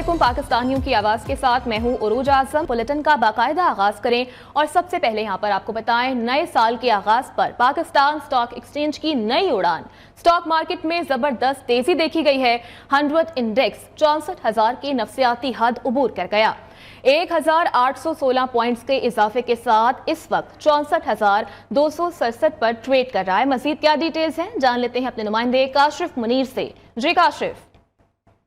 अलैकुम। पाकिस्तानियों की आवाज़ के साथ मैं हूँ उरूज आज़म। बुलेटिन का बाकायदा आगाज़ करें और सबसे पहले यहाँ पर आपको बताएं, नए साल के आगाज़ पर पाकिस्तान स्टॉक एक्सचेंज की नई उड़ान। स्टॉक मार्केट में ज़बरदस्त तेज़ी देखी गई है। 100 इंडेक्स 64,000 की नफसियाती हद उबूर कर गया। 1,816 पॉइंट्स के इजाफे के साथ इस वक्त 64,267 पर ट्रेड कर रहा है। मजीद क्या डिटेल्स हैं जान लेते हैं अपने नुमाइंदे काशिफ मुनीर से। जी काशिफ।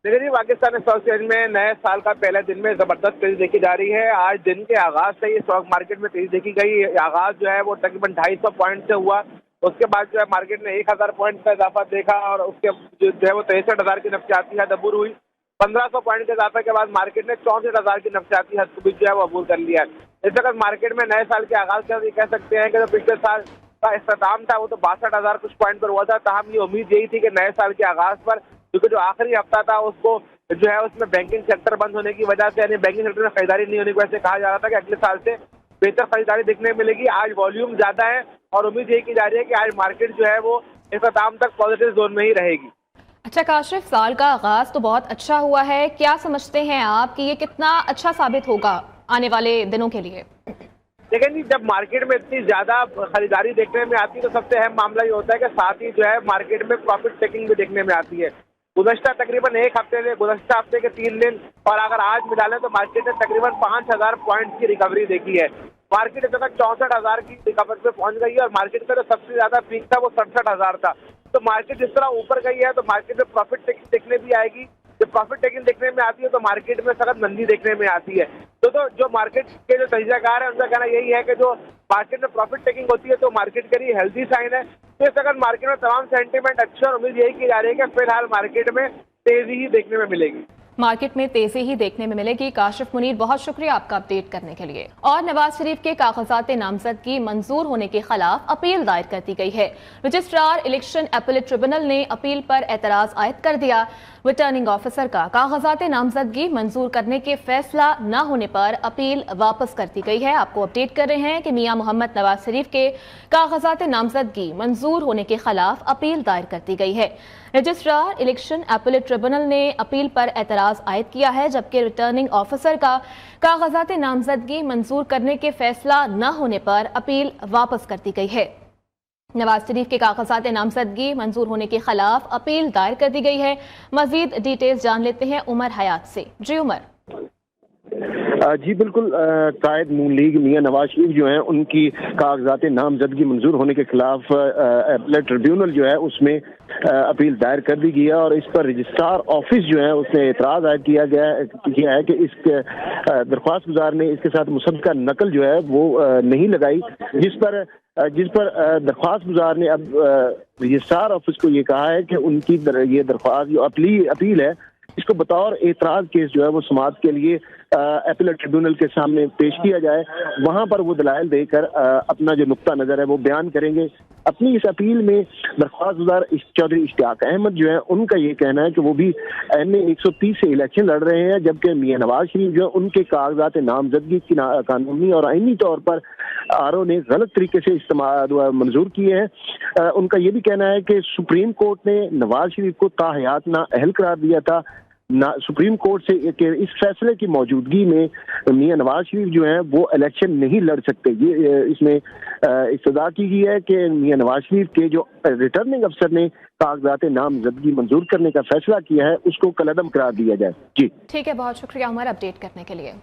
देखिए, पाकिस्तान स्टॉक एक्सचेंज में नए साल का पहले दिन में जबरदस्त तेजी देखी जा रही है। आज दिन के आगाज से ही स्टॉक मार्केट में तेजी देखी गई। आगाज जो है वो तकरीबन 250 पॉइंट से हुआ। उसके बाद जो है मार्केट ने 1000 पॉइंट का इजाफा देखा और उसके जो है वो 63,000 की नफसियाती हद अबूर हुई। 1500 पॉइंट के इजाफे के बाद मार्केट ने 64,000 की नफसियाती हद को भी जो है वो अबूर कर लिया है। इस वक्त मार्केट में नए साल के आगाज से कह सकते हैं कि जो पिछले साल का इख्तिताम था वो तो 62,000 कुछ पॉइंट पर हुआ था। ताहम ये उम्मीद यही थी कि नए साल के आगाज पर क्योंकि जो आखिरी हफ्ता था उसको जो है उसमें बैंकिंग सेक्टर बंद होने की वजह से, यानी बैंकिंग सेक्टर में खरीदारी नहीं होने की वजह से कहा जा रहा था कि अगले साल से बेहतर खरीदारी देखने मिलेगी। आज वॉल्यूम ज्यादा है और उम्मीद यही की जा रही है कि आज मार्केट जो है वो इख्तिताम तक पॉजिटिव जोन में ही रहेगी। अच्छा काशिफ, साल का आगाज तो बहुत अच्छा हुआ है, क्या समझते हैं आप कि ये कितना अच्छा साबित होगा आने वाले दिनों के लिए? लेकिन जी, जब मार्केट में इतनी ज्यादा खरीदारी देखने में आती है तो सबसे अहम मामला ये होता है कि साथ ही जो है मार्केट में प्रॉफिट टेकिंग भी देखने में आती है। गुज़श्ता तकरीबन एक हफ्ते से, गुज़श्ता हफ्ते के 3 दिन और अगर आज मिला लें तो मार्केट ने तकरीबन 5,000 पॉइंट की रिकवरी देखी है। मार्केट इस वक्त 64,000 की रिकवरी पे पहुंच गई है और मार्केट का जो सबसे ज्यादा पीक था वो 67,000 था। तो मार्केट जिस तरह ऊपर गई है तो मार्केट में प्रॉफिट टेकिंग देखने भी आएगी। जब प्रॉफिट टेकिंग देखने में आती है तो मार्केट में सख्त मंदी देखने में आती है। तो जो मार्केट के जो तजज़ियाकार है उनका कहना यही है कि जो मार्केट में प्रॉफिट टेकिंग होती है तो मार्केट के लिए हेल्दी साइन है। तो इस वक्त मार्केट में तमाम सेंटीमेंट अच्छे और उम्मीद यही की जा रही है कि फिलहाल मार्केट में तेजी ही देखने में मिलेगी। मार्केट में तेजी ही देखने में मिलेगी। काशिफ मुनीर, बहुत शुक्रिया आपका अपडेट करने के लिए। और नवाज शरीफ के कागजात नामजदगी मंजूर होने के खिलाफ अपील दायर कर दी गई है। रजिस्ट्रार इलेक्शन अपीलेट ट्रिब्यूनल ने अपील पर एतराज आयद कर दिया। रिटर्निंग ऑफिसर का कागजात नामजदगी मंजूर करने के फैसला न होने पर अपील वापस कर दी गई है। आपको अपडेट कर रहे हैं कि मियां मोहम्मद नवाज शरीफ के कागजात नामजदगी मंजूर होने के खिलाफ अपील दायर कर दी गई है। रजिस्ट्रार इलेक्शन अपीलेट ट्रिब्यूनल ने अपील पर एतराज आयद किया है, जबकि रिटर्निंग ऑफिसर का कागजात नामजदगी मंजूर करने के फैसला न होने पर अपील वापस कर दी गई है। नवाज शरीफ के कागजात नामजदगी मंजूर होने के खिलाफ अपील दायर कर दी गई है। मजीद डिटेल्स जान लेते हैं उमर हयात से। जी उमर। जी बिल्कुल, कायद नून लीग मियां नवाज शरीफ जो हैं उनकी कागजात नामजदगी मंजूर होने के खिलाफ अपीलेट ट्रिब्यूनल जो है उसमें अपील दायर कर दी गई है और इस पर रजिस्ट्रार ऑफिस जो है उसने एतराज आयद किया है कि इस दरख्वास्त गुजार ने इसके साथ मुसद्दका नकल जो है वो नहीं लगाई, जिस पर दरख्वास्त गुजार ने अब रजिस्ट्रार ऑफिस को ये कहा है कि उनकी ये दरख्वास्त जो अपील है इसको बतौर एतराज केस जो है वो समाअत के लिए अपीलेट ट्रिब्यूनल के सामने पेश किया जाए। वहां पर वो दलाइल देकर अपना जो नुक्ता नजर है वो बयान करेंगे। अपनी इस अपील में दरख्वास्त गुजार चौधरी इश्तियाक अहमद जो है उनका ये कहना है कि वो भी NA 130 से इलेक्शन लड़ रहे हैं, जबकि मियां नवाज शरीफ जो है उनके कागजात नामजदगी की कानूनी और आईनी तौर पर RO ने गलत तरीके से इस्तेमाल मंजूर किए हैं। उनका ये भी कहना है कि सुप्रीम कोर्ट ने नवाज शरीफ को ताहयात नाअहल करार दिया था। सुप्रीम कोर्ट से इस फैसले की मौजूदगी में मियां नवाज शरीफ जो हैं वो इलेक्शन नहीं लड़ सकते। ये इसमें इस्तदा की गई है कि मियां नवाज शरीफ के जो रिटर्निंग अफसर ने कागजात नामजदगी मंजूर करने का फैसला किया है उसको कलअदम करार दिया जाए। जी ठीक है, बहुत शुक्रिया उमर अपडेट करने के लिए।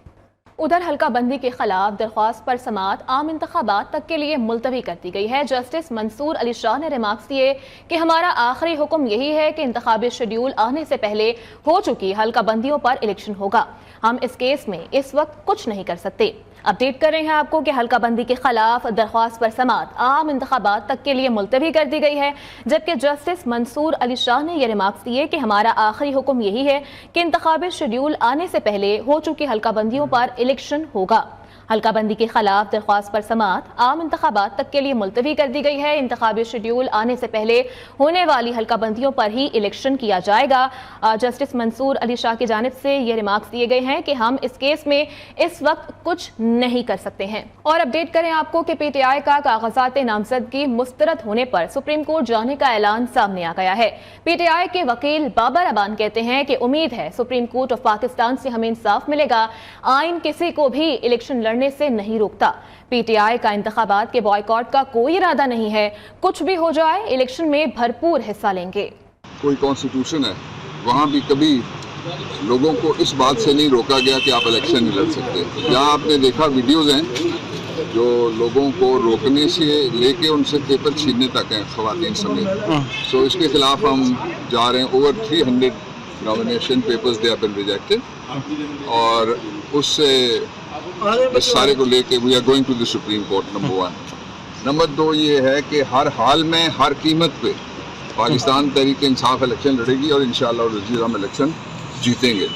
उधर हल्का बंदी के खिलाफ दरख्वास्त पर समाअत आम इंतखाबात तक के लिए मुलतवी कर दी गई है। जस्टिस मंसूर अली शाह ने रिमार्क्स दिए कि हमारा आखिरी हुक्म यही है कि इंतखाबी शेड्यूल आने से पहले हो चुकी हल्का बंदियों पर इलेक्शन होगा। हम इस केस में इस वक्त कुछ नहीं कर सकते। अपडेट कर रहे हैं आपको कि हल्का बंदी के खिलाफ दरख्वास्त पर समाअत आम इंतखाबात तक के लिए मुलतवी कर दी गई है, जबकि जस्टिस मंसूर अली शाह ने यह रिमार्क्स दिए कि हमारा आखिरी हुक्म यही है कि इंतखाबी शेड्यूल आने से पहले हो चुकी हल्का बंदियों पर इलेक्शन होगा। हल्का बंदी के खिलाफ दरख्वास्त पर समाअत आम इंतखाबात तक के लिए मुलतवी कर दी गई है। इंतखाबी शेड्यूल आने से पहले होने वाली हल्का बंदियों पर ही इलेक्शन किया जाएगा। जस्टिस मंसूर अली शाह की जानिब से ये रिमार्क्स दिए गए हैं कि हम इस केस में इस वक्त कुछ नहीं कर सकते हैं। और अपडेट करें आपको कि पीटीआई का कागजात नामजदगी मुस्तरद होने पर सुप्रीम कोर्ट जाने का ऐलान सामने आ गया है। पीटीआई के वकील बाबर अबान कहते हैं कि उम्मीद है सुप्रीम कोर्ट ऑफ पाकिस्तान से हमें इंसाफ मिलेगा। आइन किसी को भी इलेक्शन लड़ने से नहीं रोकता। पीटीआई का इंतखाबात के बॉयकॉट का कोई इरादा नहीं है। कुछ भी हो जाए इलेक्शन में भरपूर हिस्सा लेंगे। कोई कॉन्स्टिट्यूशन है, वहाँ भी कभी लोगों को इस बात से नहीं रोका गया कि आप इलेक्शन नहीं लड़ सकते। जहाँ आपने देखा वीडियोज़ हैं जो लोगों को रोकने से लेके उनसे पेपर छीनने तक हैं ख़वातीन समेत। सो इसके खिलाफ हम जा रहे हैं। Over 300 nomination papers they have been rejected और उससे इस सारे को लेके we are going to the Supreme Court. Number 1। Number 2 ये है कि हर हाल में हर कीमत पे पाकिस्तान तहरीक इंसाफ इलेक्शन लड़ेगी और इंशाअल्लाह हम इलेक्शन जीतेंगे।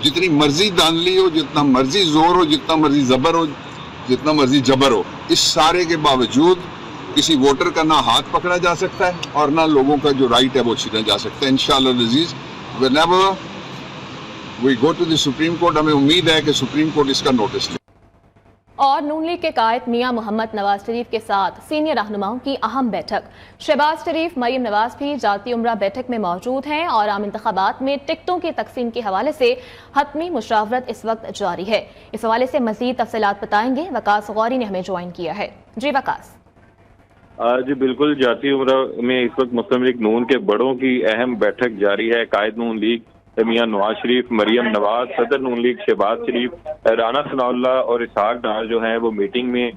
जितनी मर्जी धांधली हो, जितना मर्जी जोर हो, जितना मर्जी जबर हो, जितना मर्जी जबर हो, इस सारे के बावजूद किसी वोटर का ना हाथ पकड़ा जा सकता है और ना लोगों का जो राइट है वो छीना जा सकता है। इंशाअल्लाह Aziz whenever we go to the Supreme Court, हमें उम्मीद है कि सुप्रीम कोर्ट इसका नोटिस ले। और नून लीग के कायद मियां मोहम्मद नवाज शरीफ के साथ सीनियर रहनुमाओं की अहम बैठक। शहबाज शरीफ, मरियम नवाज भी जाती उम्रा बैठक में मौजूद हैं और आम इंतखाबात में टिकटों की तकसीम के हवाले से हतमी मुशावरत इस वक्त जारी है। इस हवाले से मजीद तफसीलात बताएंगे वकास गौरी ने हमें ज्वाइन किया है। जी वकास। जी बिल्कुल, जाती उम्रा में इस वक्त मुस्लिम लीग नून के बड़ों की अहम बैठक जारी है। कायद नून लीग मियां नवाज शरीफ, मरियम नवाज, सदर नून लीग शहबाज शरीफ, राना सनाउल्लाह और इसहाक डार जो हैं वो मीटिंग में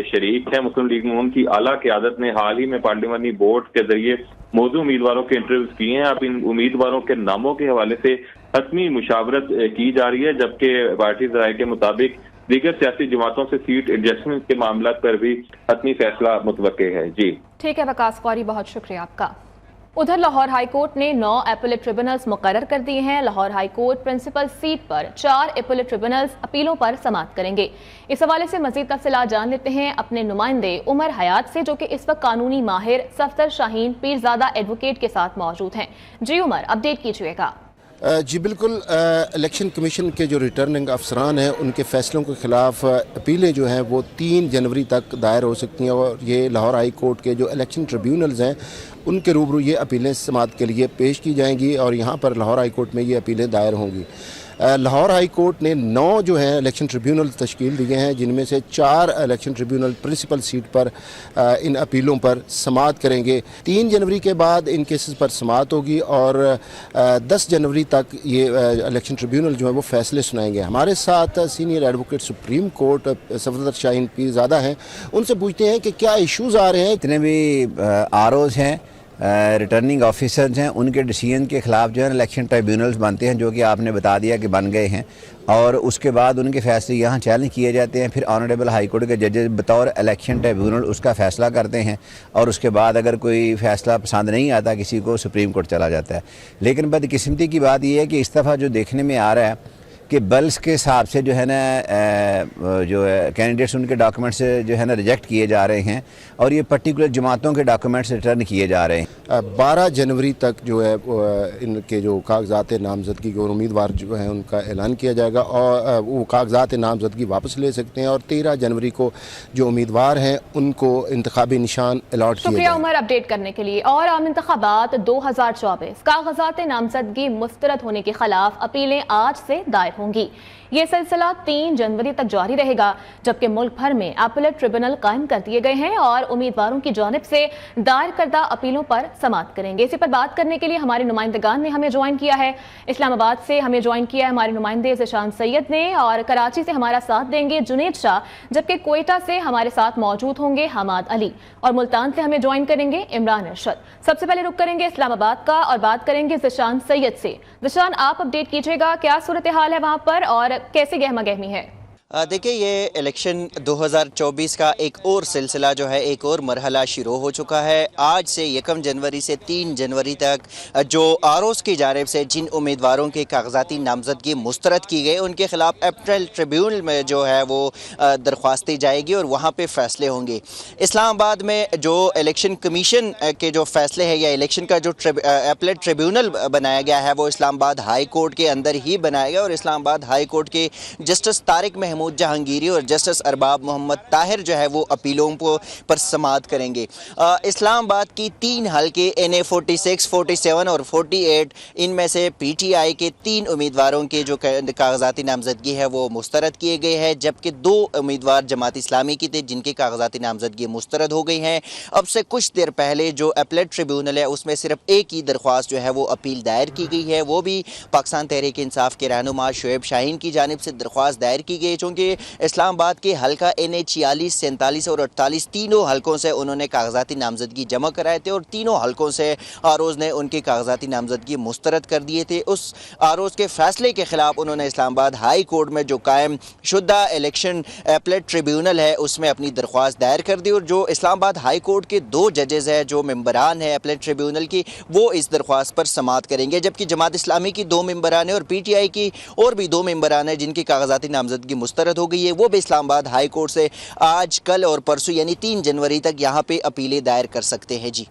शरीक हैं। मुस्लिम लीग नून की आला क़यादत ने हाल ही में पार्लिमानी बोर्ड के जरिए मौजूद उम्मीदवारों के इंटरव्यूज किए हैं। अब इन उम्मीदवारों के नामों के हवाले से हतमी मुशावरत की जा रही है, जबकि पार्टी ज़राए के मुताबिक दीगर सियासी जमातों से सीट एडजस्टमेंट के मामला पर भी हतमी फैसला मुतवक्के है। जी ठीक है वकास गौरी, बहुत शुक्रिया आपका। उधर लाहौर हाई कोर्ट ने 9 एपीलेट ट्रिब्यूनल्स मुकर्रर कर दिए हैं। Lahore High Court principal seat पर 4 एपीलेट ट्रिब्यूनल्स अपीलों पर समाअत करेंगे। इस हवाले से मजीद तफसीलात जान लेते हैं अपने नुमाइंदे उमर हयात से, जो कि इस वक्त कानूनी माहिर सफदर शाहीन पीरजादा एडवोकेट के साथ मौजूद हैं। जी उमर, अपडेट कीजिएगा। जी बिल्कुल, इलेक्शन कमीशन के जो रिटर्निंग अफसरान हैं उनके फ़ैसलों के ख़िलाफ़ अपीलें जो हैं वो 3 जनवरी तक दायर हो सकती हैं और ये लाहौर हाई कोर्ट के जो इलेक्शन ट्रिब्यूनल्स हैं उनके रूबरू ये अपीलें समाअत के लिए पेश की जाएंगी और यहाँ पर लाहौर हाई कोर्ट में ये अपीलें दायर होंगी। लाहौर हाई कोर्ट ने 9 जो है इलेक्शन ट्रिब्यूनल तश्कील दिए हैं, जिनमें से 4 इलेक्शन ट्रिब्यूनल प्रिंसिपल सीट पर इन अपीलों पर समाअत करेंगे। 3 जनवरी के बाद इन केसेस पर समाअत होगी और 10 जनवरी तक ये इलेक्शन ट्रिब्यूनल जो है वो फैसले सुनाएंगे। हमारे साथ senior advocate Supreme Court Safdar Shaheen Pirzada हैं, उनसे पूछते हैं कि क्या इशूज़ आ रहे हैं। जितने भी आरओज़ हैं, रिटर्निंग ऑफिसर्स हैं, उनके डिसीजन के ख़िलाफ़ जो है इलेक्शन ट्रिब्यूनल्स बनते हैं, जो कि आपने बता दिया कि बन गए हैं, और उसके बाद उनके फैसले यहाँ चैलेंज किए जाते हैं। फिर ऑनरेबल हाई कोर्ट के जजेस बतौर इलेक्शन ट्रिब्यूनल उसका फ़ैसला करते हैं और उसके बाद अगर कोई फ़ैसला पसंद नहीं आता किसी को, सुप्रीम कोर्ट चला जाता है। लेकिन बदकिस्मती की बात यह है कि इस दफ़ा जो देखने में आ रहा है कि बल्स के हिसाब से जो है ना जो है कैंडिडेट्स उनके डॉक्यूमेंट्स जो है ना रिजेक्ट किए जा रहे हैं और ये पर्टिकुलर जमातों के डॉक्यूमेंट्स रिटर्न किए जा रहे हैं। 12 जनवरी तक जो है इनके जो कागजात नामजदगी के और उम्मीदवार जो हैं उनका ऐलान किया जाएगा और वो कागजात नामजदगी वापस ले सकते हैं और 13 जनवरी को जो उम्मीदवार हैं उनको इंतखाबी निशान अलॉट किया। शुक्रिया उमर अपडेट करने के लिए। और आम इंतखाबात 2024 कागजात नामजदगी मुस्तरद होने के खिलाफ अपीलें आज से दायर होंगी। ये सिलसिला 3 जनवरी तक जारी रहेगा, जबकि मुल्क भर में अपीलेट ट्रिब्यूनल कायम कर दिए गए हैं और उम्मीदवारों की जानिब से दायर करदा अपीलों पर समाअत करेंगे। इसी पर बात करने के लिए हमारे नुमाइंदगान ने हमें ज्वाइन किया है। इस्लामाबाद से हमें ज्वाइन किया है हमारे नुमाइंदे ज़िशान सैयद ने, और कराची से हमारा साथ देंगे जुनेद शाह, जबकि कोयटा से हमारे साथ मौजूद होंगे हमाद अली, और मुल्तान से हमें ज्वाइन करेंगे इमरान अरशद। सबसे पहले रुक करेंगे इस्लामाबाद का और बात करेंगे ज़िशान सैयद से। ज़िशान, आप अपडेट कीजिएगा, क्या सूरत हाल है वहाँ पर और कैसे गहमा गहमी है? دیکھیں یہ الیکشن 2024 کا ایک اور سلسلہ جو ہے ایک اور مرحلہ شروع ہو چکا ہے۔ آج سے 1 جنوری سے 3 جنوری تک جو آروز کی جانب سے جن امیدواروں کی کاغذاتی نامزدگی مسترد کی گئی ان کے خلاف اپیل ٹریبیونل میں جو ہے وہ درخواست دی جائے گی اور وہاں پہ فیصلے ہوں گے۔ اسلام آباد میں جو الیکشن کمیشن کے جو فیصلے ہیں یا الیکشن کا جو اپیل ٹریبیونل بنایا گیا ہے وہ اسلام آباد ہائی کورٹ کے اندر ہی بنایا گیا اور اسلام آباد ہائی کورٹ کے جسٹس طارق محمود جہانگیری اور جسٹس ارباب محمد طاہر جو ہے وہ اپیلوں پر سماعت کریں گے۔ اسلام آباد کی 3 حلقے NA 46, 47 اور 48 ان میں سے پی ٹی آئی کے 3 امیدواروں کے جو کاغذاتی نامزدگی ہے وہ مسترد کیے گئے ہیں، جبکہ 2 امیدوار جماعت اسلامی کی تھے جن کی کاغذاتی نامزدگی مسترد ہو گئی ہیں۔ اب سے کچھ دیر پہلے جو اپیلیٹ ٹریبیونل ہے اس میں صرف ایک ہی درخواست جو ہے وہ اپیل دائر کی گئی ہے، وہ بھی پاکستان تحریک انصاف کے رہنما شعیب شاہین کی جانب سے درخواست دائر کی گئی، چونکہ اسلام آباد کے حلقہ NA 46, 47 اور 48 تینوں حلقوں سے انہوں نے کاغذاتی نامزدگی جمع کرائے تھے اور تینوں حلقوں سے آروز نے ان کی کاغذاتی نامزدگی مسترد کر دیے تھے۔ اس آروز کے فیصلے کے خلاف انہوں نے اسلام آباد ہائی کورٹ میں جو قائم شدہ الیکشن اپیلیٹ ٹریبیونل ہے اس میں اپنی درخواست دائر کر دی اور جو اسلام آباد ہائی کورٹ کے 2 ججز ہیں جو ممبران ہیں اپیلیٹ ٹریبیونل کی وہ اس درخواست پر سماعت کریں گے، جبکہ جماعت اسلامی کی 2 ممبران ہیں اور پی ٹی آئی کی اور بھی 2 ممبران ہیں جن کی کاغذاتی نامزدگی مسترد ہو گئی ہے، وہ بھی اسلام آباد ہائی کورٹ سے آج کل اور پرسوں یعنی 3 جنوری تک یہاں پہ اپیلیں دائر کر سکتے ہیں۔ جی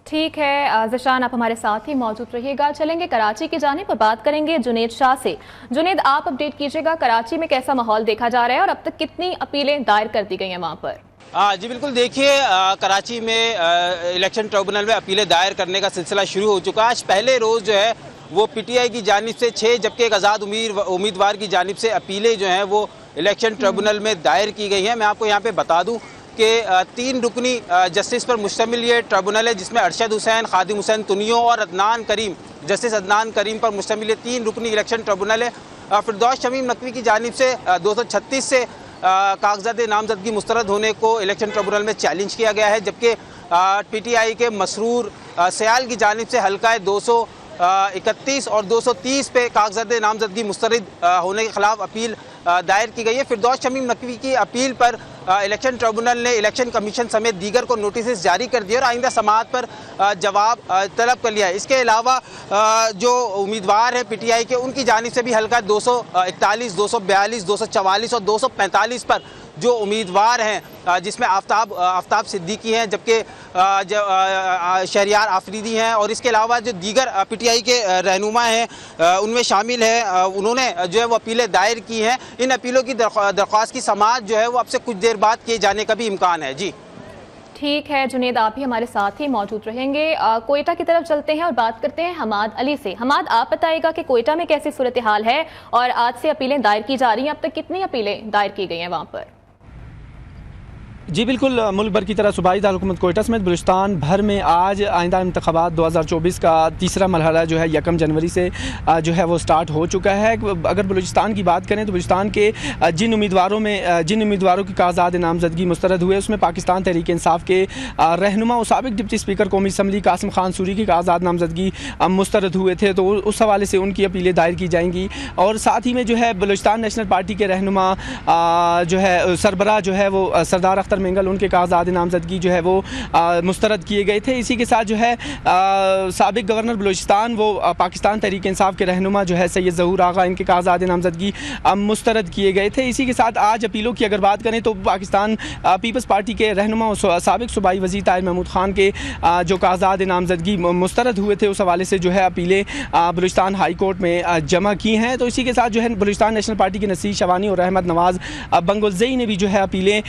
ٹھیک ہے ذیشان، آپ ہمارے ساتھ ہی موجود رہیے گا۔ چلیں گے کراچی کی جانب اور بات کریں گے جنید شاہ سے۔ جنید، آپ اپڈیٹ کیجیے گا کراچی میں کیسا ماحول دیکھا جا رہا ہے اور اب تک کتنی اپیلیں دائر کر دی گئی ہیں وہاں پر؟ جی بالکل، دیکھیے کراچی میں الیکشن ٹریبونل میں اپیلیں دائر کرنے کا سلسلہ شروع ہو چکا ہے۔ آج پہلے روز جو ہے وہ پی ٹی آئی کی جانب سے 6 جبکہ ایک آزاد امیدوار کی جانب سے اپیلیں جو ہیں وہ الیکشن ٹریبونل میں دائر کی گئی ہیں۔ میں آپ کو یہاں پہ بتا دوں کہ 3 رکنی جسٹس پر مشتمل یہ ٹریبونل ہے جس میں ارشد حسین، خادم حسین تنیو اور عدنان کریم، جسٹس عدنان کریم پر مشتمل یہ 3 رکنی الیکشن ٹریبونل ہے۔ فردوس شمیم نقوی کی جانب سے 236 سے کاغذات نامزدگی مسترد ہونے کو الیکشن ٹریبونل میں چیلنج کیا گیا ہے، جبکہ پی ٹی آئی کے مسرور سیال کی جانب سے حلقہ 231 اور 230 پہ کاغذات نامزدگی مسترد ہونے کے خلاف اپیل دائر کی گئی ہے۔ فردوس شمیم نقوی کی اپیل پر الیکشن ٹریبونل نے الیکشن کمیشن سمیت دیگر کو نوٹسز جاری کر دیے اور آئندہ سماعت پر جواب طلب کر لیا ہے۔ اس کے علاوہ جو امیدوار ہیں پی ٹی آئی کے ان کی جانب سے بھی حلقہ 241، 242، 244 اور 245 پر جو امیدوار ہیں جس میں آفتاب صدیقی ہیں جبکہ شہریار آفریدی ہیں اور اس کے علاوہ جو دیگر پی ٹی آئی کے رہنما ہیں ان میں شامل ہیں، انہوں نے جو ہے وہ اپیلیں دائر کی ہیں۔ ان اپیلوں کی درخواست کی سماعت جو ہے وہ اب سے کچھ دیر بعد کیے جانے کا بھی امکان ہے۔ جی ٹھیک ہے جنید، آپ بھی ہمارے ساتھ ہی موجود رہیں گے۔ کوئٹہ کی طرف چلتے ہیں اور بات کرتے ہیں حماد علی سے۔ حماد، آپ بتائیے گا کہ کوئٹہ میں کیسی صورتحال ہے اور آج سے اپیلیں دائر کی جا رہی ہیں، اب تک کتنی اپیلیں دائر کی گئی ہیں وہاں پر؟ جی بالکل، ملک بھر کی طرح صوبائی دارالحکومت کوئٹہ سمیت بلوچستان بھر میں آج آئندہ انتخابات 2024 کا تیسرا مرحلہ جو ہے 1 جنوری سے جو ہے وہ سٹارٹ ہو چکا ہے۔ اگر بلوچستان کی بات کریں تو بلوچستان کے جن امیدواروں کی کاغذات نامزدگی مسترد ہوئے اس میں پاکستان تحریک انصاف کے رہنما و سابق ڈپٹی اسپیکر قومی اسمبلی قاسم خان سوری کی کاغذات نامزدگی مسترد ہوئے تھے، تو اس حوالے سے ان کی اپیلیں دائر کی جائیں گی۔ اور ساتھ ہی میں جو ہے بلوچستان نیشنل پارٹی کے رہنما جو ہے سربراہ جو ہے وہ سردار اختر مینگل، ان کے کاغذات نامزدگی جو ہے وہ مسترد کیے گئے تھے۔ اسی کے ساتھ جو ہے سابق گورنر بلوچستان وہ پاکستان تحریک انصاف کے رہنما جو ہے سید ظہور آغا، ان کے کاغذات نامزدگی مسترد کیے گئے تھے۔ اسی کے ساتھ آج اپیلوں کی اگر بات کریں تو پاکستان پیپلز پارٹی کے رہنما سابق صوبائی وزیر طاہر محمود خان کے جو کاغذات نامزدگی مسترد ہوئے تھے اس حوالے سے جو ہے اپیلیں بلوچستان ہائی کورٹ میں جمع کی ہیں۔ تو اسی کے ساتھ جو ہے بلوچستان نیشنل پارٹی کے نصیر شوانی اور احمد نواز بنگلزئی نے بھی جو ہے اپیلیں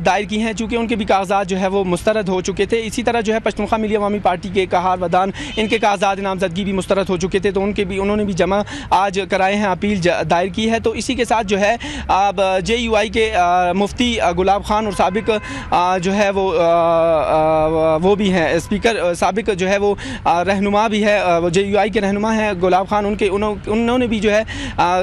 دائر کی ہیں، چونکہ ان کے بھی کاغذات جو ہے وہ مسترد ہو چکے تھے۔ اسی طرح جو ہے پشتونخوا ملی عوامی پارٹی کے قہار ودان، ان کے کاغذات نامزدگی بھی مسترد ہو چکے تھے، تو انہوں نے بھی جمع آج کرائے ہیں، اپیل دائر کی ہے۔ تو اسی کے ساتھ جو ہے جے یو آئی کے مفتی گلاب خان اور سابق جو ہے وہ بھی ہیں اسپیکر، سابق جو ہے وہ رہنما بھی ہے، جے یو آئی کے رہنما ہیں گلاب خان، انہوں نے بھی جو ہے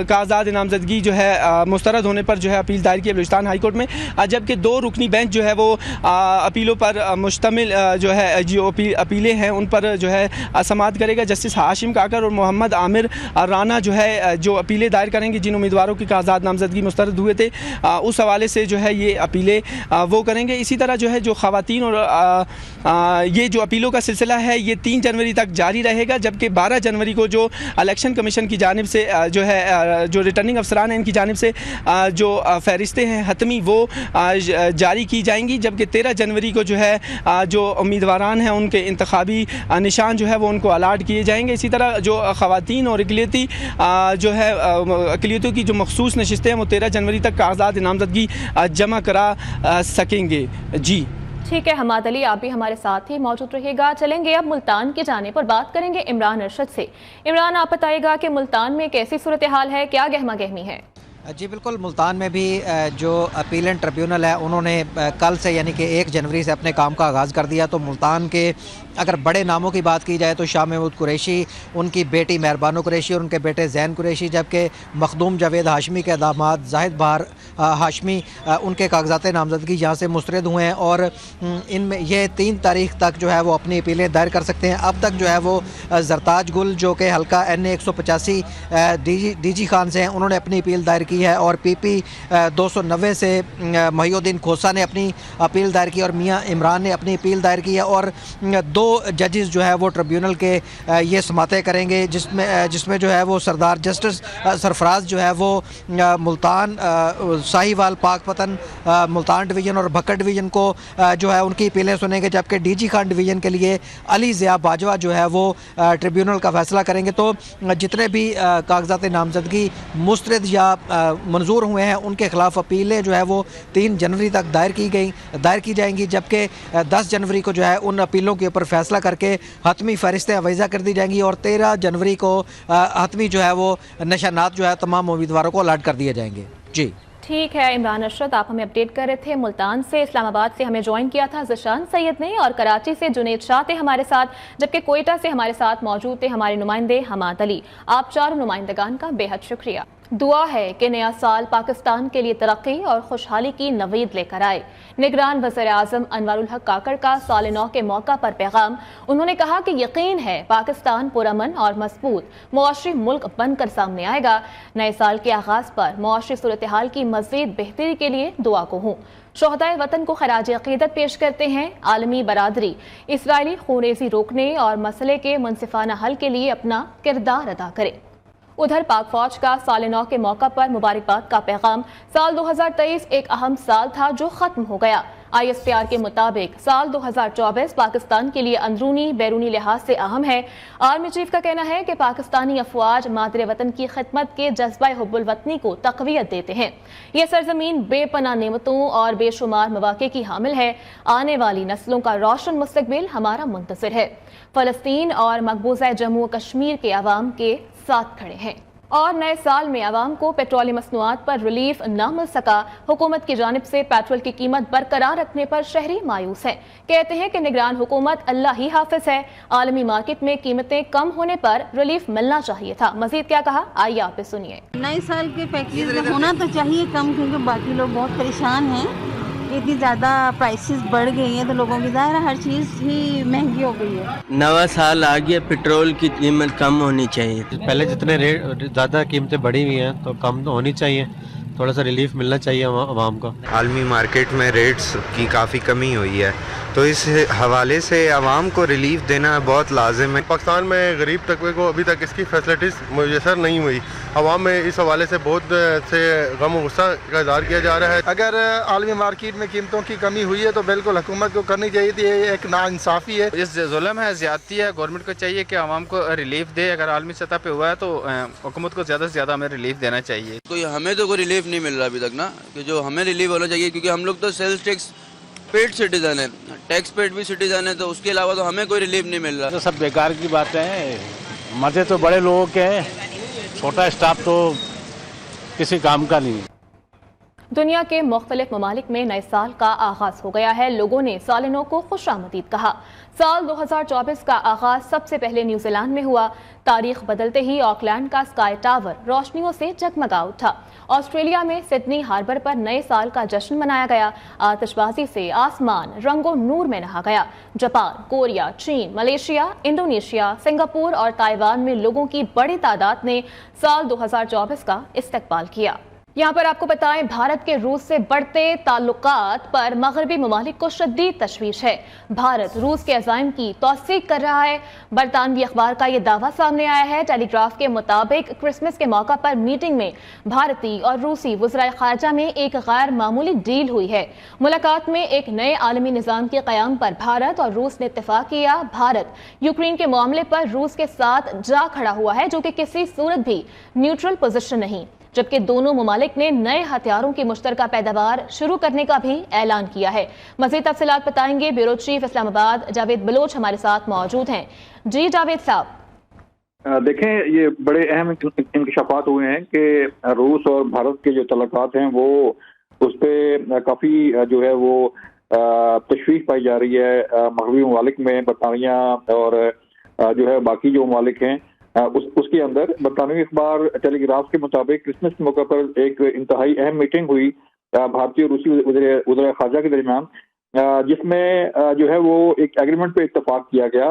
کاغذات نامزدگی جو ہے مسترد ہونے پر جو ہے اپیل دائر کی بلوچستان ہائی کورٹ میں، جبکہ 2 رکنی بینچ बेंच जो है वो अपीलों पर मुश्तमिल जो है जो अपीलें हैं उन पर जो है समाअत करेगा। जस्टिस हाशिम काकर और मोहम्मद आमिर राना जो है जो अपीलें दायर करेंगे, जिन उम्मीदवारों की आज़ाद नामजदगी मुस्तरद हुए थे उस हवाले से जो है ये अपीलें वो करेंगे। इसी तरह जो है जो ख़वातीन और ये जो अपीलों का सिलसिला है ये 3 जनवरी तक जारी रहेगा, जबकि 12 जनवरी को जो इलेक्शन कमीशन की जानिब से जो है जो रिटर्निंग अफसरान हैं इनकी जानिब से जो फहरिस्तें हैं हतमी वो जारी की जाएंगी, जबकि 13 जनवरी को जो है जो उम्मीदवारान हैं उनके इंतखाबी निशान जो है वो उनको अलाट किए जाएंगे। इसी तरह जो ख़वातीन और अक़लियती जो है अक़लियतों की जो मखसूस नशिस्तें हैं वो 13 जनवरी तक कागज़ात नामज़दगी जमा करा सकेंगे। जी ठीक है हमाद अली, आप भी हमारे साथ ही मौजूद रहिएगा। चलेंगे अब मुल्तान की जानिब पर बात करेंगे इमरान अरशद से। इमरान, आप बताइएगा कि मुल्तान में कैसी सूरत हाल है, क्या गहमा गहमी है? जी बिल्कुल, मुल्तान में भी जो अपीलेंट ट्रिब्यूनल है उन्होंने कल से यानी कि 1 जनवरी से अपने काम का आगाज़ कर दिया। तो मुल्तान के अगर बड़े नामों की बात की जाए तो शाह महमूद कुरैशी, उनकी बेटी मेहरबानो कुरैशी और उनके बेटे ज़ैन कुरैशी, जबकि मखदूम जावेद हाशमी के दामाद जाहिद बहार हाशमी उनके कागजात नामजदगी यहाँ से मुस्तरद हुए हैं और इनमें ये 3 तारीख तक जो है वो अपनी अपीलें दायर कर सकते हैं। अब तक जो है वो जरताज गुल जो कि हल्का NA 185 DG खान से हैं उन्होंने अपनी अपील दायर की है और PP 290 से महिउद्दीन खोसा ने अपनी अपील दायर की और मियाँ इमरान ने अपनी अपील दायर की है और 2 जजेस जो है वो ट्रिब्यूनल के ये समातें करेंगे, जिसमें जो है वो सरदार जस्टिस सरफराज जो है वो मुल्तान, साहिवाल, पाकपतन, मुल्तान डिवीज़न और भक्कड़ डिवीज़न को जो है उनकी अपीलें सुनेंगे, जबकि DG खान डिवीज़न के लिए अली ज़िया बाजवा जो है वो ट्रिब्यूनल का फैसला करेंगे। तो जितने भी कागजात नामजदगी मुस्तरद या मंजूर हुए हैं उनके ख़िलाफ़ अपीलें जो है वो 3 जनवरी तक दायर की जाएंगी, जबकि 10 जनवरी को जो है उन अपीलों के ऊपर फैसला करके हतमी फहरिस्तें अवैज़ा कर दी जाएंगी और 13 जनवरी को हतमी जो है वो निशानात जो है तमाम उम्मीदवारों को अलाट कर दिए जाएंगे। जी ठीक है इमरान अरशद, आप हमें अपडेट कर रहे थे। मुल्तान से, इस्लामाबाद से हमें ज्वाइन किया था ज़शान सैयद ने और कराची से जुनैद शाह थे हमारे साथ, जबकि कोयटा से हमारे साथ मौजूद थे हमारे नुमाइंदे हमाद अली। आप चारों नुमाइंदगान का बेहद शुक्रिया। दुआ है कि नया साल पाकिस्तान के लिए तरक्की और खुशहाली की नवीद लेकर आए। निगरान वज़ीर आज़म अनवारुल हक काकड़ का साल नौ के मौका पर पैगाम। उन्होंने कहा कि यकीन है पाकिस्तान पुरअमन और मजबूत मुआशरी मुल्क बनकर सामने आएगा। नए साल के आगाज़ पर मुआशरी सूरत हाल की मज़ीद बेहतरी के लिए दुआ को हूँ। शोहदाए वतन को खराज अक़ीदत पेश करते हैं। आलमी बरादरी इसराइली खूनरेज़ी रोकने और मसले के मुनसिफाना हल के लिए अपना किरदार अदा करे। उधर पाक फौज का साल नौ के मौका पर मुबारकबाद का पैगाम। साल 2023 एक अहम साल था जो खत्म हो गया। ISPR के मुताबिक साल 2024 पाकिस्तान के लिए अंदरूनी बैरूनी लिहाज से अहम है। आर्मी चीफ का कहना है कि पाकिस्तानी अफवाज मादरे वतन की खिदमत के जज्बा हुब्बुल वतनी को तक़वियत देते हैं। यह सरजमीन बेपनाह नेमतों और बेशुमार मौक़े की हामिल है। आने वाली नस्लों का रोशन मुस्तक़बिल हमारा मुंतज़िर है। फ़लस्तीन और मकबूजा जम्मू कश्मीर के अवाम के साथ खड़े हैं। और नए साल में आवाम को पेट्रोलियम मसनूआत पर रिलीफ न मिल सका। हुकूमत की जानिब से पेट्रोल की कीमत बरकरार रखने पर शहरी मायूस है। कहते हैं कि निगरान हुकूमत अल्लाह ही हाफिज है। आलमी मार्केट में कीमतें कम होने पर रिलीफ मिलना चाहिए था। मजीद क्या कहा, आइए आप सुनिए। नए साल के पैकेज होना तो चाहिए कम, क्योंकि बाकी लोग बहुत परेशान हैं। इतनी ज़्यादा प्राइसेस बढ़ गई हैं तो लोगों की ज़ाहिर हर चीज़ ही महंगी हो गई है। नवा साल आ गया, पेट्रोल की कीमत कम होनी चाहिए। पहले जितने रेट ज़्यादा कीमतें बढ़ी हुई हैं तो कम तो होनी चाहिए, थोड़ा सा रिलीफ मिलना चाहिए आवाम को। आलमी मार्केट में रेट्स की काफ़ी कमी हुई है तो इस हवाले से आवाम को रिलीफ देना बहुत लाजिम है। पाकिस्तान में गरीब तबके को अभी तक इसकी फैसिलिटीज़ मुयसर नहीं हुई। आवाम में इस हवाले से बहुत से गम और गुस्सा का इज़हार किया जा रहा है। अगर आलमी मार्केट में कीमतों की कमी हुई है तो बिल्कुल हुकूमत को करनी चाहिए थी। ये एक नाइंसाफ़ी है, इस जुल्म है, ज़्यादती है। गवर्नमेंट को चाहिए कि आवाम को रिलीफ दे। अगर आलमी सतह पे हुआ है तो हुकूमत को ज़्यादा से ज़्यादा हमें रिलीफ देना चाहिए। हमें तो कोई रिलीफ नहीं मिल रहा अभी तक ना, कि जो हमें रिलीफ होना चाहिए, क्योंकि हम लोग तो सेल्स टैक्स पेड सिटीजन है, टैक्स पेड भी सिटीजन है, तो उसके अलावा तो हमें कोई रिलीफ नहीं मिल रहा। तो सब बेकार की बातें हैं। मजे तो बड़े लोगों के हैं, छोटा स्टाफ तो किसी काम का नहीं। दुनिया के मुख्तलिफ ममालिक में नए साल का आगाज हो गया है। लोगों ने साल नौ को खुशामदीद कहा। साल 2024 का आगाज सबसे पहले न्यूजीलैंड में हुआ। तारीख बदलते ही ऑकलैंड का स्काई टावर रोशनियों से जगमगा उठा। ऑस्ट्रेलिया में सिडनी हार्बर पर नए साल का जश्न मनाया गया। आतिशबाजी से आसमान रंगो नूर में नहा गया। जापान, कोरिया, चीन, मलेशिया, इंडोनेशिया, सिंगापुर और ताइवान में लोगों की बड़ी तादाद ने साल 2024 का इस्तकबाल किया। यहाँ पर आपको बताएं, भारत के रूस से बढ़ते ताल्लुकात पर मगरबी ममालिक को शदीद तशवीश है। भारत रूस के अज़ाइम की तौसीक कर रहा है। बरतानवी अखबार का ये दावा सामने आया है। टेलीग्राफ के मुताबिक क्रिसमस के मौका पर मीटिंग में भारतीय और रूसी वज़राए ख़ारजा में एक गैर मामूली डील हुई है। मुलाकात में एक नए आलमी निज़ाम के क़याम पर भारत और रूस ने इत्तेफाक किया। भारत यूक्रेन के मामले पर रूस के साथ जा खड़ा हुआ है, जो कि किसी सूरत भी न्यूट्रल पोजीशन नहीं, जबकि दोनों ममालिक ने नए हथियारों की मुश्तरका पैदावार शुरू करने का भी ऐलान किया है। मज़ीद तफसीलात बताएंगे ब्यूरो चीफ इस्लामाबाद जावेद बलोच हमारे साथ मौजूद हैं। जी जावेद साहब, देखें, ये बड़े अहम इंकशाफात हुए हैं कि रूस और भारत के जो तल्लुकात हैं वो उस पर काफ़ी जो है वो तशवीश पाई जा रही है। मगरबी ममालिक में बरतानिया और जो है बाकी जो ममालिक हैं उसके अंदर बरतानवी अखबार टेलीग्राफ के मुताबिक क्रिसमस के मौके पर एक इंतहाई अहम मीटिंग हुई भारतीय और रूसी वज़ीर ख़ारजा के दरमियान, जिसमें जो है वो एक एग्रीमेंट पे इत्तफाक किया गया।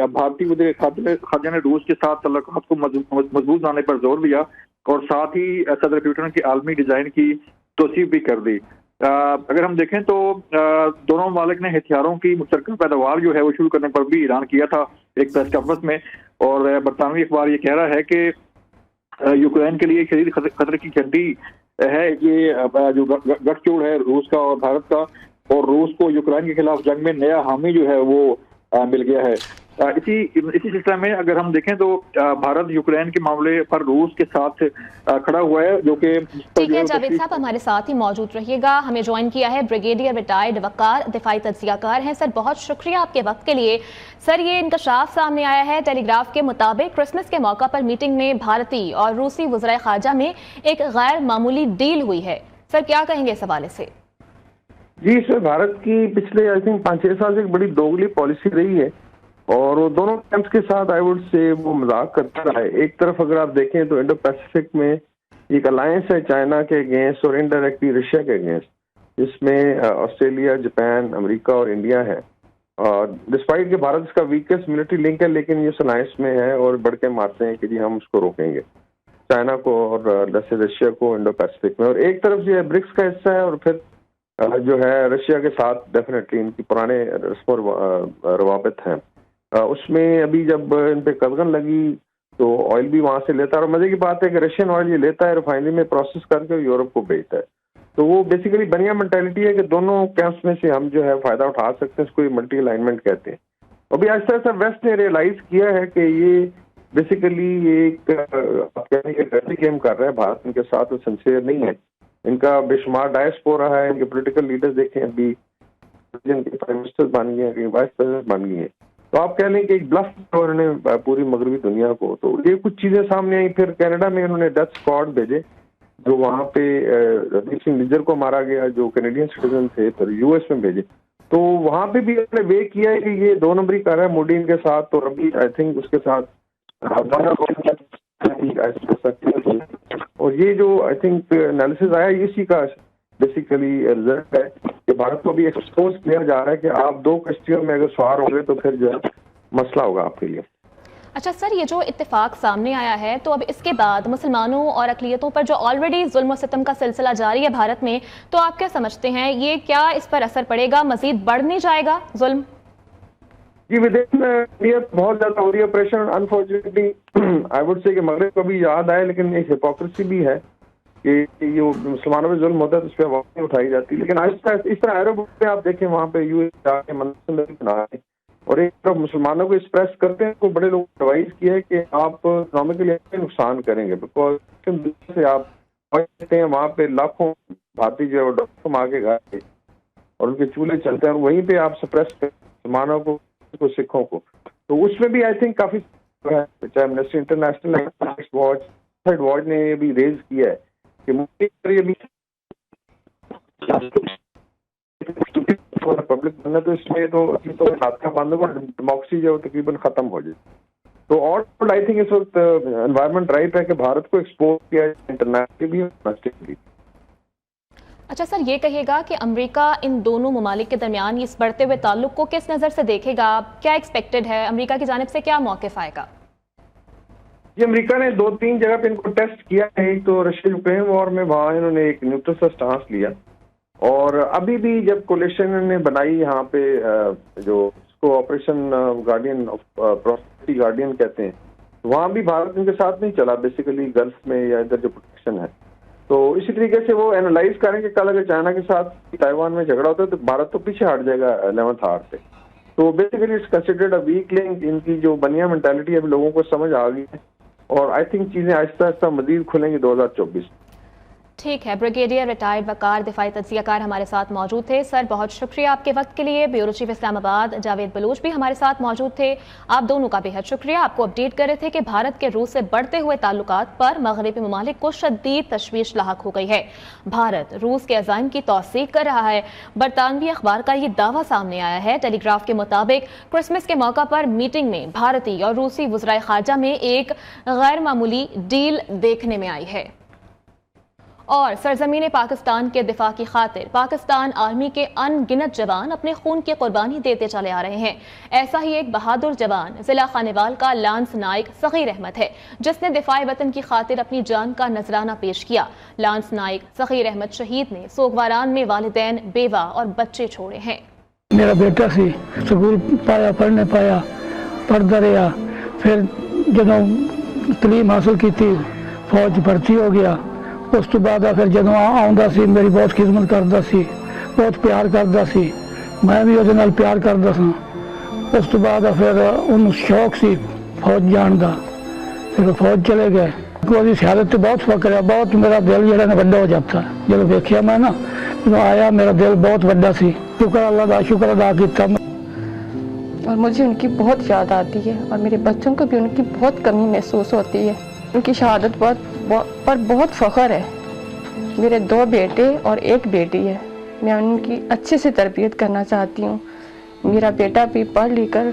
भारतीय वज़ीर ख़ारजा ने रूस के साथ तल्लुकात को मजबूत बनाने पर जोर दिया और साथ ही सदर पुतिन की आलमी डिज़ाइन की तौसीफ भी कर दी। अगर हम देखें तो दोनों ममालिक ने हथियारों की मुश्तरका पैदावार जो है वो शुरू करने पर भी ऐलान किया था एक प्रेस कॉन्फ्रेंस में। और बरतानवी अखबार ये कह रहा है कि यूक्रेन के लिए शदीद खतरे की घंटी है ये जो गठजोड़ है रूस का और भारत का, और रूस को यूक्रेन के खिलाफ जंग में नया हामी जो है वो मिल गया है। इसी सिलसिले में अगर हम देखें तो भारत यूक्रेन के मामले पर रूस के साथ खड़ा हुआ है, जो कि ठीक है। जावेद साहब हमारे साथ ही मौजूद रहिएगा। हमें ज्वाइन किया है ब्रिगेडियर रिटायर्ड वकार दिफाई तज्जियाकार हैं। सर, बहुत शुक्रिया आपके वक्त के लिए। सर, ये इंकशाफ सामने आया है टेलीग्राफ के मुताबिक क्रिसमस के मौका पर मीटिंग में भारतीय और रूसी वज़राए ख़ारजा में एक गैर मामूली डील हुई है। सर, क्या कहेंगे इस हवाले से? जी सर, भारत की पिछले आई थिंक 5-6 साल से एक बड़ी दोगली पॉलिसी रही है और वो दोनों कैंप्स के साथ आई वुड से वो मजाक करता रहा है। एक तरफ अगर आप देखें तो इंडो पैसिफिक में एक अलायंस है चाइना के अगेंस्ट और इनडायरेक्टली रशिया के अगेंस्ट, जिसमें ऑस्ट्रेलिया, जापान, अमेरिका और इंडिया है। डिस्पाइट कि भारत इसका वीकेस्ट मिलिट्री लिंक है, लेकिन ये अलायंस में है और बढ़ के मारते हैं कि जी हम उसको रोकेंगे, चाइना को और रशिया को इंडो पैसिफिक में। और एक तरफ जो है ब्रिक्स का हिस्सा है और फिर जो है रशिया के साथ डेफिनेटली इनकी पुराने रस्म रवाबित हैं। उसमें अभी जब इन पे कदगन लगी तो ऑयल भी वहाँ से लेता है और मजे की बात है कि रशियन ऑयल ये लेता है, रिफाइनरी में प्रोसेस करके यूरोप को बेचता है। तो वो बेसिकली बढ़िया मेंटालिटी है कि दोनों कैंप्स में से हम जो है फायदा उठा सकते हैं, इसको ये मल्टी अलाइनमेंट कहते हैं। अभी आहिस्ता आहिस्ता वेस्ट ने रियलाइज किया है कि ये बेसिकली एक गेम कर रहा है भारत, इनके साथ सिंसियर नहीं है। इनका बेशुमार डायस्पोरा है, इनके पॉलिटिकल लीडर्स देखें अभी जिनके प्राइम मिनिस्टर बन गए हैं, वाइस प्रेसिडेंट बन गई हैं। तो आप कह लें कि एक ब्लफ उन्होंने पूरी मगरबी दुनिया को। तो ये कुछ चीजें सामने आई। फिर कनाडा में उन्होंने डेथ स्क्वाड भेजे, जो वहाँ पे रणदीप सिंह निज्जर को मारा गया जो कैनेडियन सिटीजन थे, फिर यूएस में भेजे। तो वहाँ पे भी उन्होंने वे किया है कि ये 2 नंबरी कर रहा है मोदी इनके साथ। तो अभी आई थिंक उसके साथ और ये जो आई थिंक एनालिसिस आया इसी का बेसिकली रिजल्ट है कि भारत को भी एक्सपोज किया जा रहा है कि आप 2 कश्तियों में अगर सवार होंगे तो फिर जो है मसला होगा आपके लिए। अच्छा सर, ये जो इत्तेफाक सामने आया है, तो अब इसके बाद मुसलमानों और अक़लियतों पर जो ऑलरेडी जुल्म और सितम का सिलसिला जारी है भारत में, तो आप क्या समझते हैं ये क्या इस पर असर पड़ेगा? मजीद बढ़ नहीं जाएगा जुल्म? जी, विदेश में बहुत ज्यादा हो रही है operation. Unfortunately I would say कि मगरब को भी याद आए, लेकिन एक हिपोक्रेसी भी है कि ये मुसलमानों में जुल्म होता है तो उस पर आवाज़ नहीं उठाई जाती। लेकिन इस तरह अरब में आप देखें वहाँ पे यूएस जाके मंदिर बना रहे और एक तरफ मुसलमानों को एक्सप्रेस करते हैं। तो बड़े लोग एडवाइस किया है कि आप इकोनॉमिकली नुकसान करेंगे, बिकॉज से आप देखते हैं वहाँ पे लाखों भारतीय जो डॉक्टर मार के गए और उनके चूल्हे चलते हैं और वहीं पे आप सप्रेस करते मुसलमानों को, सिखों को। तो उसमें भी आई थिंक काफी चाहे एमनेस्टी इंटरनेशनल वॉच ने भी रेज किया है कि पब्लिक बनना, तो इसमें तो हाथ का बंद होगा, डेमोक्रेसी जो तकरीबन खत्म हो जाए। तो और आई थिंक इस वक्त एनवायरनमेंट राइट है कि भारत को एक्सपोज किया इंटरनेशनली भी डोमेस्टिकली। अच्छा सर, ये कहिएगा कि अमेरिका इन दोनों ममालिक के दरमियान इस बढ़ते हुए ताल्लुक को किस नज़र से देखेगा? क्या एक्सपेक्टेड है? अमेरिका की जानिब से क्या मौक़िफ़ आएगा? ये अमेरिका ने 2-3 जगह पे इनको टेस्ट किया है। एक तो रशिया यूक्रेन वॉर में वहाँ इन्होंने एक न्यूट्रल सा स्टांस लिया, और अभी भी जब कोलिशन ने बनाई यहाँ पे जो इसको operation guardian of prosperity guardian कहते हैं, वहाँ भी भारत इनके साथ नहीं चला बेसिकली गल्फ में या इधर जो प्रोटेक्शन है। तो इसी तरीके से वो एनालाइज करेंगे कल अगर चाइना के साथ ताइवान में झगड़ा होता है तो भारत तो पीछे हट जाएगा 11th आवर से। तो basically it's considered a weak link. इनकी जो बनिया मेंटालिटी अभी लोगों को समझ आ गई है, और आई थिंक चीज़ें आहिस्ता आहिस्ता मजीद खुलेंगी 2024। ठीक है, ब्रिगेडियर रिटायर्ड वकार दिफाई तज्जियाकार हमारे साथ मौजूद थे। सर बहुत शुक्रिया आपके वक्त के लिए। ब्यूरो चीफ इस्लामाबाद जावेद बलूच भी हमारे साथ मौजूद थे। आप दोनों का बेहद शुक्रिया। आपको अपडेट कर रहे थे कि भारत के रूस से बढ़ते हुए ताल्लुकात पर मगरबी ममालिक को शदीद तशवीश लाहक हो गई है। भारत रूस के अज़ाइम की तौसीक कर रहा है। बरतानवी अखबार का ये दावा सामने आया है। टेलीग्राफ के मुताबिक क्रिसमस के मौका पर मीटिंग में भारतीय और रूसी वज़राए ख़ारजा में एक गैर मामूली डील देखने में आई है। और सरजमीन पाकिस्तान के दिफा की खातिर पाकिस्तान आर्मी के अनगिनत जवान अपने खून की कुर्बानी देते चले आ रहे हैं। ऐसा ही एक बहादुर जवान जिला खानेवाल का लांस नाइक सगीर अहमद है, जिसने दिफाए वतन की खातिर अपनी जान का नजराना पेश किया। लांस नाइक सगीर अहमद शहीद ने सोगवारान में वालिदैन, बेवा और बच्चे छोड़े हैं। मेरा बेटा सी स्कूल पाया, पढ़ने पाया, पढ़ता रहा, फिर जब तलीम हासिल की थी फौज भर्ती हो गया। उस तो बाद फिर जदों आउंदा सी मेरी बहुत खिदमत करता सी, बहुत प्यार करता सी, मैं भी उसदे नाल प्यार करता सा। उस तो बाद फिर उन्हें शौक सी फौज जान का, फिर फौज चले गए। उसकी शहादत तो बहुत फकर है, बहुत मेरा दिल जो वड्डा हो जाता। जब वेख्या मैं ना जो आया मेरा दिल बहुत वड्डा सी। शुक्र अल्लाह का, शुक्र अदा किया। और मुझे उनकी बहुत याद आती है और मेरे बच्चों को भी उनकी बहुत कमी महसूस होती है। उनकी शहादत पर बहुत फ़ख्र है। मेरे 2 बेटे और 1 बेटी है। मैं उनकी अच्छे से तरबियत करना चाहती हूँ। मेरा बेटा भी पढ़ लिख कर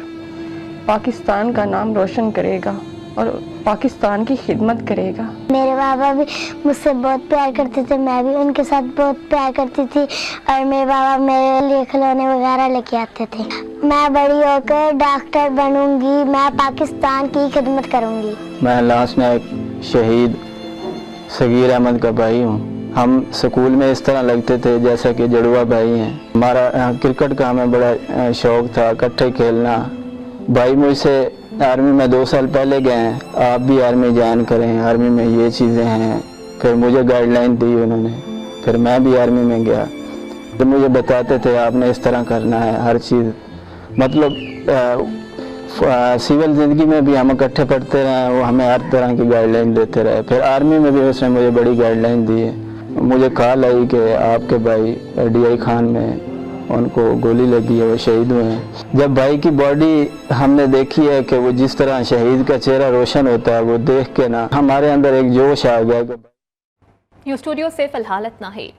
पाकिस्तान का नाम रोशन करेगा और पाकिस्तान की खिदमत करेगा। मेरे बाबा भी मुझसे बहुत प्यार करते थे, मैं भी उनके साथ बहुत प्यार करती थी, और मेरे बाबा मेरे लिए खिलौने वगैरह लेके आते थे। मैं बड़ी होकर डॉक्टर बनूंगी, मैं पाकिस्तान की खिदमत करूंगी। मैं लांस नाइक शहीद सगीर अहमद का भाई हूँ। हम स्कूल में इस तरह लगते थे जैसा कि जुड़वा भाई हैं। हमारा क्रिकेट का हमें बड़ा शौक था, इकट्ठे खेलना। भाई मुझसे आर्मी में 2 साल पहले गए हैं, आप भी आर्मी ज्वाइन करें, आर्मी में ये चीज़ें हैं। फिर मुझे गाइडलाइन दी उन्होंने, फिर मैं भी आर्मी में गया। तो मुझे बताते थे आपने इस तरह करना है हर चीज़। मतलब सिविल ज़िंदगी में भी हम इकट्ठे पढ़ते रहे, वो हमें हर तरह की गाइडलाइन देते रहे। फिर आर्मी में भी उसने मुझे बड़ी गाइडलाइन दी है। मुझे कॉल आई कि आपके भाई DI खान में उनको गोली लगी है, वो शहीद हुए हैं। जब भाई की बॉडी हमने देखी है कि वो जिस तरह शहीद का चेहरा रोशन होता है, वो देख के ना हमारे अंदर एक जोश आ गया। स्टूडियो से फिलहाल इतना ही।